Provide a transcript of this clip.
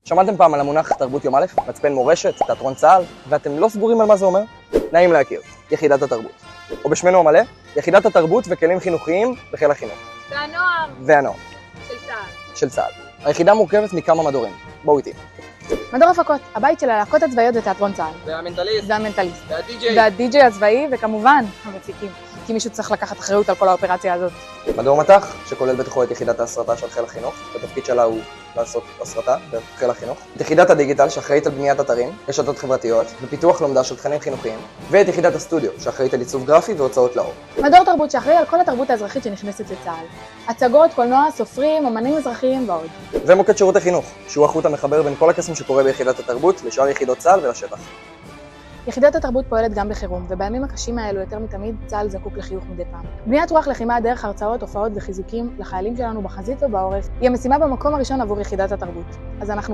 שמעתם פעם על המונח תרבות יום א', מצפן מורשת, תיאטרון צה"ל, ואתם לא סגורים על מה זה אומר? נעים להכיר, יחידת התרבות. או בשמנו המלא, יחידת התרבות וכלים חינוכיים בחיל החינוך. והנוער. של צה"ל. של צה"ל. היחידה מורכבת מכמה מדורים. בואו איתי. מדור הפקות, הבית של הלהקות הצבאיות ותיאטרון צה"ל. והמנטליסט. והמנטליסט. והדי-ג'יי. והדי-ג'יי הצבאי, וכמובן, המפיקים. כי מישהו צריך לקחת אחריות על כל האופרציה הזאת. מדור מט"ח, שכולל בתוכו את יחידת ההסרטה של חיל החינוך, התפקיד שלה הוא לעשות הסרטה בחיל החינוך. את יחידת הדיגיטל, שאחראית על בניית אתרים, רשתות חברתיות, ופיתוח לומדה של תכנים חינוכיים, ואת יחידת הסטודיו, שאחראית על עיצוב גרפי והוצאות לאור. מדור תרבות שאחראי על כל התרבות האזרחית שנכנסת לצה"ל. הצגות, קולנוע, סופרים, אמנים אזרחיים ועוד. ומוקד שירות החינוך, שהוא החוט המחבר בין כל הקסם שקורה ביחידת התרבות לשאר יחידות צה"ל ולשטח. יחידת התרבות פועלת גם בחירום, ובימים הקשים האלו יותר מתמיד צה"ל זקוק לחיוך מדי פעם. בניית רוח לחימה דרך הרצאות, הופעות וחיזוקים לחיילים שלנו בחזית ובעורף היא המשימה במקום הראשון עבור יחידת התרבות. אז אנחנו